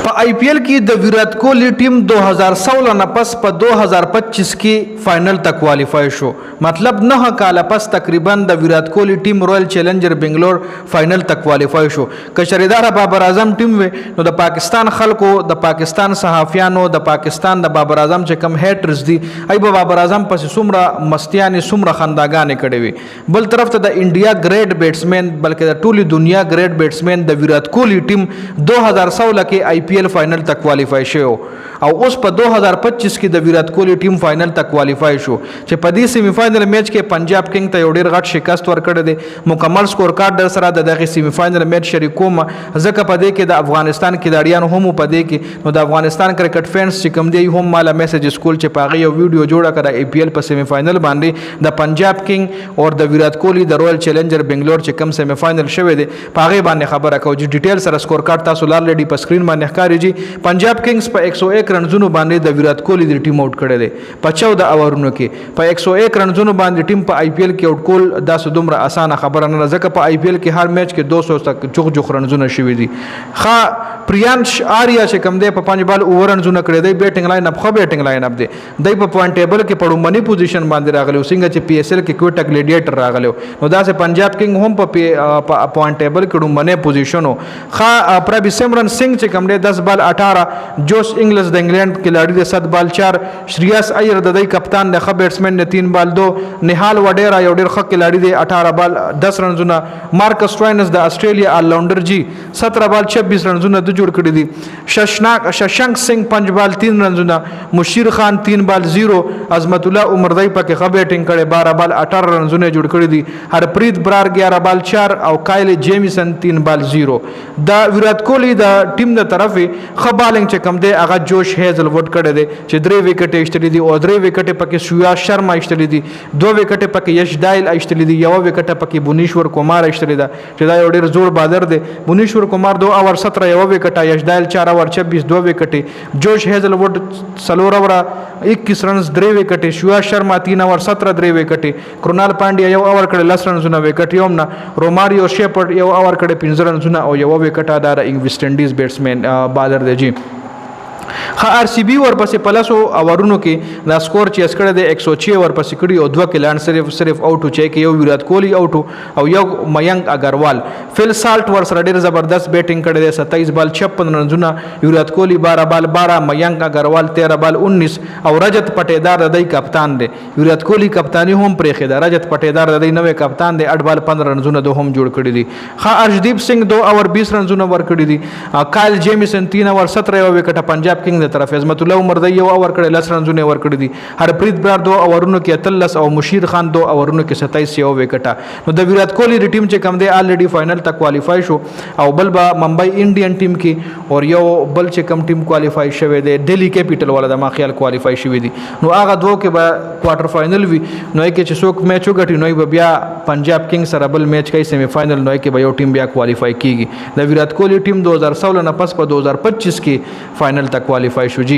په آی پی ایل کې د ویرات کوهلی ټیم 2016 نه پس په 2025 کې فائنل ته کوالیفای شو. مطلب 9 کال پس تقریبا د ویرات کوهلی ټیم رویل چیلنجر بنگلور فائنل ته کوالیفای شو. کشریدار بابر اعظم ټیم و نو د پاکستان خلکو د پاکستان صحافیانو د پاکستان د بابر اعظم چې کم هیټرز دي ای په بابر اعظم پس څومره مستیانې څومره خنداګانې کړې وي. بل طرف ته د انډیا ګریټ بیټسمن بلکې د ټولي دنیا ګریټ بیټسمن د ویرات کوهلی ټیم 2016 کې آی پی ایل فائنل ته کوالیفای شو او اوس په 2025 کې د ویرات کوهلی ټیم فائنل ته کوالیفای شو چې په دې سیمی فائنل میچ کې پنجاب کینګ ته یو ډیر غټ شکست ورکړی دی. مکمل سکور کارت در سره د دغه سیمی فائنل میچ شریکوم ځکه په دې کې د افغانستان کھلاړیان هم په دې کې نو د افغانستان کرکټ فینس چې کوم دی هم مالا میسج سکول چې پاغه یو ویډیو جوړه کړه ای پی ایل په سیمی فائنل باندې د پنجاب کینګ او د ویرات کوهلی د رویل چیلنجر بنگلور چې کوم سیمی فائنل شوی دی پاغه باندې خبره کوي چې ډیټیل سره سکور کارت تاسو لارلډي په سکرین باندې ښکاري جی. پنجاب کینګز په 101 رنزونو باندې د ویرات کوهلی د ټیم آوټ کړی دی په 14 اوورونو کې. په 101 رنزونو باندې ټیم په آی پی ایل کې آوټ کول داسې دومره اسانه خبره نه ځکه په آی پی ایل کې هر میچ کې 200 تک جوخ رنزونه شوي دي. خا پریانش آریا چې کوم دی په 5 بال اوور رنزونه کړی دی بیټینګ لاین اپ خو بیټینګ لاین اپ دی د په پوینټ ټیبل کې پړومبني پوزیشن باندې راغلی څنګه چې پی ایس ایل کې کوټا ګلیډیټر راغلی نو داسې پنجاب کینګ هم په پوینټ ټیبل کې ډومبني پوزیشن خا پربی سمرن سنگ چې کوم دی 10 بال 18 جوش انګلز د انګلند کھلاڑی د 7 بال 4 شریاس ایر د دای کپتان د خ بیټسمن د 3 بال 2 نهال وډیرا یو ډیر ښه کھلاڑی دی 18 بال 10 رنزونه مارکس ټوینز د استرالیا آل راونډر جی 17 بال 26 رنزونه د جوړ کړی دي. ششنک سنگ 5 بال 3 رنزونه مشیر خان 3 بال 0 عظمت الله عمر دای پکې خ بیټینګ کړي 12 بال 18 رنزونه جوړ کړی دي. هرپریت برار 11 بال 4 او کایل جیمیسن 3 بال 0. د ویرات کوهلی د ټیم د طرفه خ بالینګ چې کم دی هغه جوش هیزل وډ کړی دی چې 3 وکټ ایشتلی دي او 3 وکټ پکې سویا شرما ایشتلی دي 2 وکټ پکې یش دایل ایشتلی دي 1 وکټ پکې بونیشور کومار ایشتلی دا چې دا یو ډیر زوړ بالر دی. بونیشور کومار 2 اور 17 1 وکټ یش دایل 4 اور 26 2 وکټ جوش هیزل وډ سلور اور 21 رنز 3 وکټ سویا شرما 3 اور 17 3 وکټ کرونال پانډیا یو اور کړي 10 رنزونه وکټ یوم نه روماریو شیپرډ یو اور کړي 15 رنزونه او یو وکټ دا انګ ویسټ انډیز بیټسمن بالر دی جی. خا آر سی بی ورپسې پلسو اورونو کې دا سکور چې اسکړه د 106 ورپسې کړي او 2 کلان صرف آوټ چې کې یو ویرات کوهلی آوټ او یو مینګ اگروال فل سالټ ور سره ډیر زبردست بیټینګ کړي دی 27 بال 56 رنزونه ویرات کوهلی 12 بال 12 مینګ اگروال 13 بال 19 او رجت پټیدار د کپتان دی. ویرات کوهلی کپتانی هم پرېخه دا رجت پټیدار د نوې کپتان دی 8 بال 15 رنزونه د هم جوړ کړي دي. خا ارشدیپ سنگ 2 اور 20 رنزونه ور کړي دي. کایل جیمیسن 3 اور 17 یو وکټ پنجاب کینګ طرف عظمت الله عمر دی یو اور کړي 10 رنزونه ور کړي دي. هرپریت برار 2 اورونو کې 13 او مشیر خان 2 اورونو کې 27 یو وکټه. نو د ویرات کوهلی ټیم چې کم دی الریډي فائنل ته کوالیفای شو او بل با ممبئی انډین ټیم کې او یو بل چې کم ټیم کوالیفای شوی دی ډیلی کیپټل ولا د ما خیال کوالیفای شوی دی. نو هغه دوه کې به کوارټر فائنل وي نو کې چې څوک میچ وګټي نو بیا پنجاب کینګ سره بل میچ کوي سیمی فائنل نو کې به یو ټیم بیا کوالیفای کیږي. د ویرات کوهلی ټیم 2016 نه پس په 2025 کې فائنل ته کوالیفای شو جی.